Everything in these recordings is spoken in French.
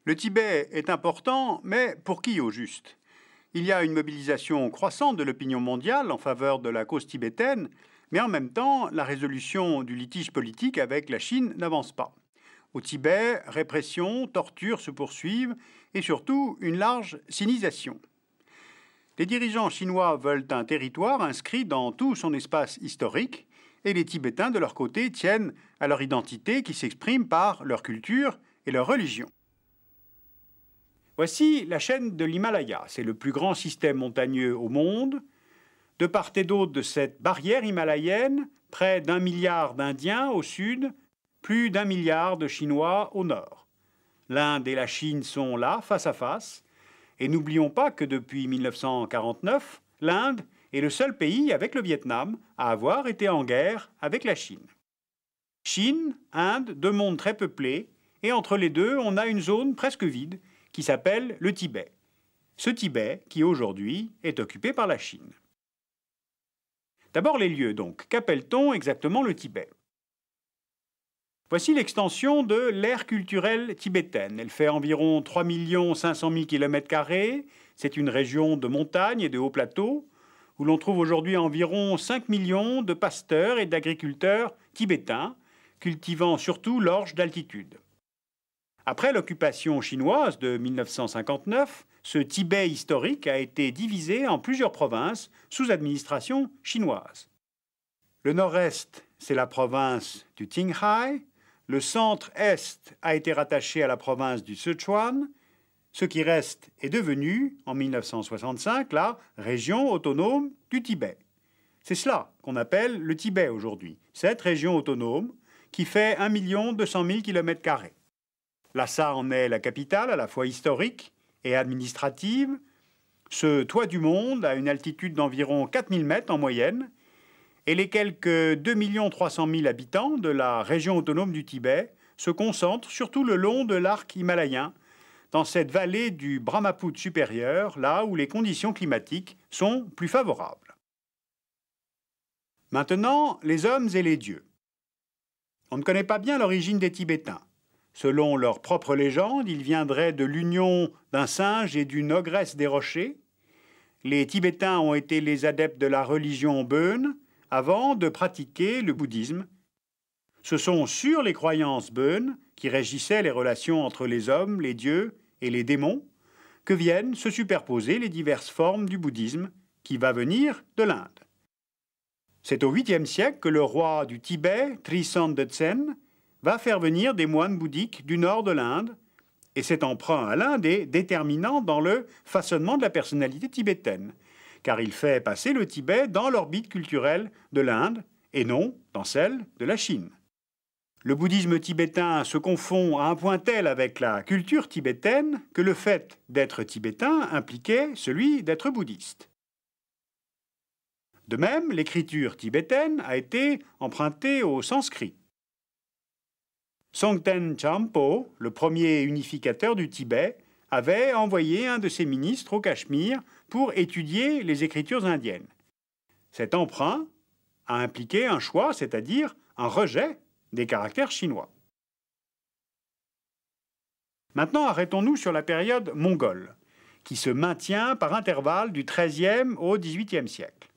Le Tibet est important, mais pour qui au juste? Il y a une mobilisation croissante de l'opinion mondiale en faveur de la cause tibétaine, mais en même temps, la résolution du litige politique avec la Chine n'avance pas. Au Tibet, répression, torture se poursuivent et surtout une large sinisation. Les dirigeants chinois veulent un territoire inscrit dans tout son espace historique et les Tibétains, de leur côté, tiennent à leur identité qui s'exprime par leur culture et leur religion. Voici la chaîne de l'Himalaya. C'est le plus grand système montagneux au monde. De part et d'autre de cette barrière himalayenne, près d'1 milliard d'Indiens au sud, plus d'1 milliard de Chinois au nord. L'Inde et la Chine sont là, face à face. Et n'oublions pas que depuis 1949, l'Inde est le seul pays, avec le Vietnam, à avoir été en guerre avec la Chine. Chine, Inde, deux mondes très peuplés, et entre les deux, on a une zone presque vide qui s'appelle le Tibet. Ce Tibet qui aujourd'hui est occupé par la Chine. D'abord les lieux donc. Qu'appelle-t-on exactement le Tibet? Voici l'extension de l'aire culturelle tibétaine. Elle fait environ 3 500 000 km². C'est une région de montagne et de hauts plateaux où l'on trouve aujourd'hui environ 5 millions de pasteurs et d'agriculteurs tibétains, cultivant surtout l'orge d'altitude. Après l'occupation chinoise de 1959, ce Tibet historique a été divisé en plusieurs provinces sous administration chinoise. Le nord-est, c'est la province du Qinghai. Le centre-est a été rattaché à la province du Sichuan. Ce qui reste est devenu, en 1965, la région autonome du Tibet. C'est cela qu'on appelle le Tibet aujourd'hui, cette région autonome qui fait 1 200 000 km². Lhasa en est la capitale, à la fois historique et administrative. Ce toit du monde a une altitude d'environ 4000 mètres en moyenne, et les quelques 2 300 000 habitants de la région autonome du Tibet se concentrent surtout le long de l'arc himalayen, dans cette vallée du Brahmaputra supérieur, là où les conditions climatiques sont plus favorables. Maintenant, les hommes et les dieux. On ne connaît pas bien l'origine des Tibétains. Selon leur propre légende, ils viendraient de l'union d'un singe et d'une ogresse des rochers. Les Tibétains ont été les adeptes de la religion Bön avant de pratiquer le bouddhisme. Ce sont sur les croyances Bön, qui régissaient les relations entre les hommes, les dieux et les démons, que viennent se superposer les diverses formes du bouddhisme qui va venir de l'Inde. C'est au 8e siècle que le roi du Tibet, Tristan Detsen, va faire venir des moines bouddhiques du nord de l'Inde, et cet emprunt à l'Inde est déterminant dans le façonnement de la personnalité tibétaine, car il fait passer le Tibet dans l'orbite culturelle de l'Inde et non dans celle de la Chine. Le bouddhisme tibétain se confond à un point tel avec la culture tibétaine que le fait d'être tibétain impliquait celui d'être bouddhiste. De même, l'écriture tibétaine a été empruntée au sanskrit. Songten Champo, le premier unificateur du Tibet, avait envoyé un de ses ministres au Cachemire pour étudier les écritures indiennes. Cet emprunt a impliqué un choix, c'est-à-dire un rejet des caractères chinois. Maintenant, arrêtons-nous sur la période mongole, qui se maintient par intervalles du XIIIe au XVIIIe siècle.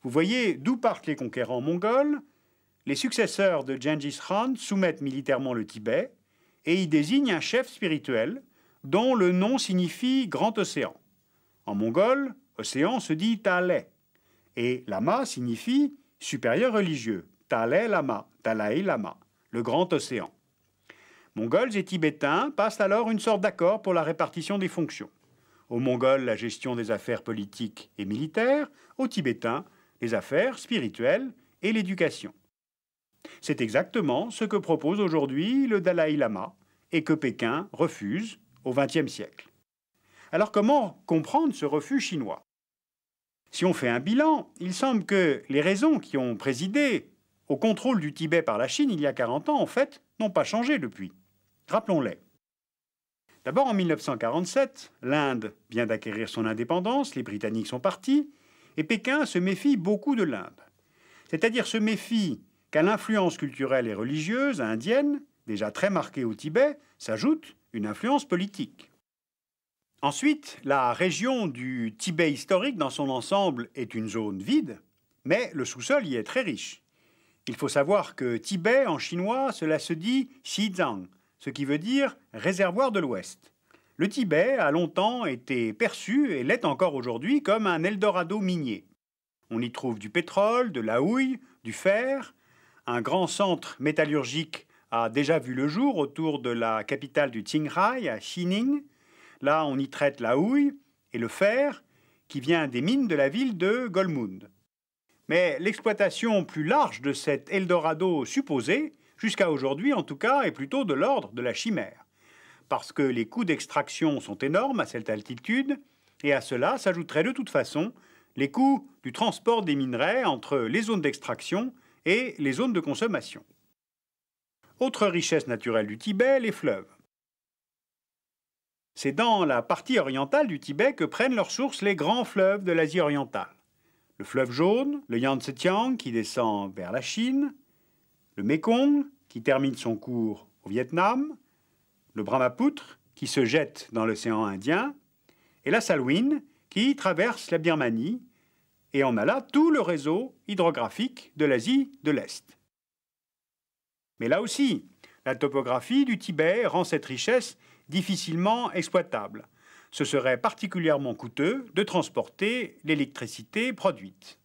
Vous voyez d'où partent les conquérants mongols. Les successeurs de Gengis Khan soumettent militairement le Tibet et y désignent un chef spirituel dont le nom signifie Grand Océan. En mongol, océan se dit Talai, et Lama signifie supérieur religieux, Talai Lama, Dalai Lama, le Grand Océan. Mongols et Tibétains passent alors une sorte d'accord pour la répartition des fonctions. Aux Mongols, la gestion des affaires politiques et militaires, aux Tibétains, les affaires spirituelles et l'éducation. C'est exactement ce que propose aujourd'hui le Dalai Lama et que Pékin refuse au XXe siècle. Alors comment comprendre ce refus chinois? Si on fait un bilan, il semble que les raisons qui ont présidé au contrôle du Tibet par la Chine il y a 40 ans, en fait, n'ont pas changé depuis. Rappelons-les. D'abord, en 1947, l'Inde vient d'acquérir son indépendance, les Britanniques sont partis, et Pékin se méfie beaucoup de l'Inde. C'est-à-dire se méfie qu'à l'influence culturelle et religieuse indienne, déjà très marquée au Tibet, s'ajoute une influence politique. Ensuite, la région du Tibet historique dans son ensemble est une zone vide, mais le sous-sol y est très riche. Il faut savoir que Tibet, en chinois, cela se dit Xizang, ce qui veut dire réservoir de l'Ouest. Le Tibet a longtemps été perçu, et l'est encore aujourd'hui, comme un Eldorado minier. On y trouve du pétrole, de la houille, du fer. Un grand centre métallurgique a déjà vu le jour autour de la capitale du Qinghai, à Xining. Là, on y traite la houille et le fer, qui vient des mines de la ville de Golmund. Mais l'exploitation plus large de cet Eldorado supposé, jusqu'à aujourd'hui en tout cas, est plutôt de l'ordre de la chimère. Parce que les coûts d'extraction sont énormes à cette altitude, et à cela s'ajouteraient de toute façon les coûts du transport des minerais entre les zones d'extraction et les zones de consommation. Autre richesse naturelle du Tibet, les fleuves. C'est dans la partie orientale du Tibet que prennent leur source les grands fleuves de l'Asie orientale. Le fleuve jaune, le Yangtze-kiang qui descend vers la Chine, le Mékong qui termine son cours au Vietnam, le Brahmapoutre qui se jette dans l'océan Indien, et la Salween qui traverse la Birmanie, et on a là tout le réseau hydrographique de l'Asie de l'Est. Mais là aussi, la topographie du Tibet rend cette richesse difficilement exploitable. Ce serait particulièrement coûteux de transporter l'électricité produite.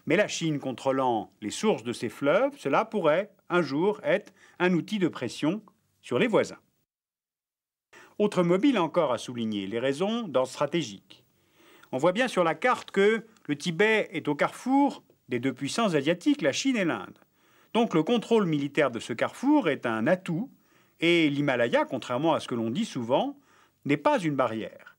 Mais la Chine contrôlant les sources de ces fleuves, cela pourrait un jour être un outil de pression sur les voisins. Autre mobile encore à souligner, les raisons d'ordre stratégique. On voit bien sur la carte que le Tibet est au carrefour des deux puissances asiatiques, la Chine et l'Inde. Donc le contrôle militaire de ce carrefour est un atout, et l'Himalaya, contrairement à ce que l'on dit souvent, n'est pas une barrière.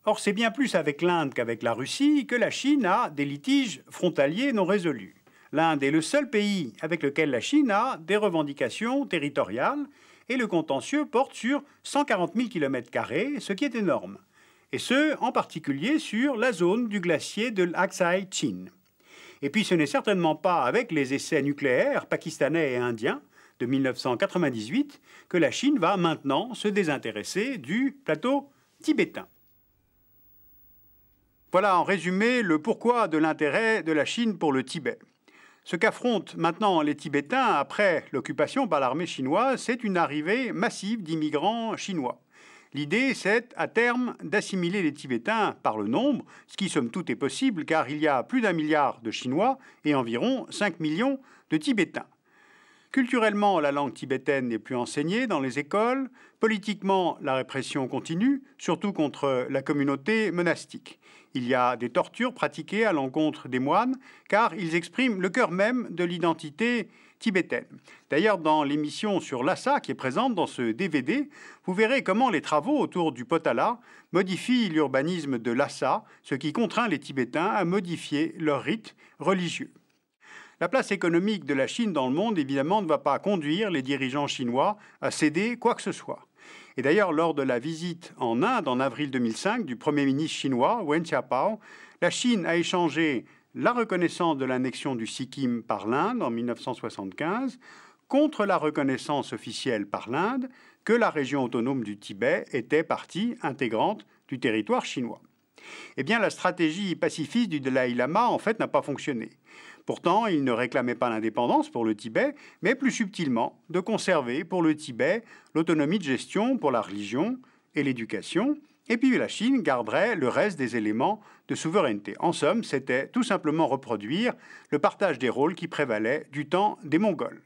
Or, c'est bien plus avec l'Inde qu'avec la Russie que la Chine a des litiges frontaliers non résolus. L'Inde est le seul pays avec lequel la Chine a des revendications territoriales, et le contentieux porte sur 140 000 km², ce qui est énorme, et ce, en particulier sur la zone du glacier de l'Aksai-Chin. Et puis ce n'est certainement pas avec les essais nucléaires pakistanais et indiens de 1998 que la Chine va maintenant se désintéresser du plateau tibétain. Voilà en résumé le pourquoi de l'intérêt de la Chine pour le Tibet. Ce qu'affrontent maintenant les Tibétains après l'occupation par l'armée chinoise, c'est une arrivée massive d'immigrants chinois. L'idée, c'est à terme d'assimiler les Tibétains par le nombre, ce qui somme toute est possible car il y a plus d'1 milliard de Chinois et environ 5 millions de Tibétains. Culturellement, la langue tibétaine n'est plus enseignée dans les écoles. Politiquement, la répression continue, surtout contre la communauté monastique. Il y a des tortures pratiquées à l'encontre des moines, car ils expriment le cœur même de l'identité tibétaine. D'ailleurs, dans l'émission sur Lhasa, qui est présente dans ce DVD, vous verrez comment les travaux autour du Potala modifient l'urbanisme de Lhasa, ce qui contraint les Tibétains à modifier leurs rites religieux. La place économique de la Chine dans le monde, évidemment, ne va pas conduire les dirigeants chinois à céder quoi que ce soit. Et d'ailleurs, lors de la visite en Inde en avril 2005 du Premier ministre chinois, Wen Jiabao, la Chine a échangé la reconnaissance de l'annexion du Sikkim par l'Inde en 1975 contre la reconnaissance officielle par l'Inde que la région autonome du Tibet était partie intégrante du territoire chinois. Eh bien, la stratégie pacifiste du Dalai Lama, en fait, n'a pas fonctionné. Pourtant, il ne réclamait pas l'indépendance pour le Tibet, mais plus subtilement de conserver pour le Tibet l'autonomie de gestion pour la religion et l'éducation, et puis la Chine garderait le reste des éléments de souveraineté. En somme, c'était tout simplement reproduire le partage des rôles qui prévalait du temps des Mongols.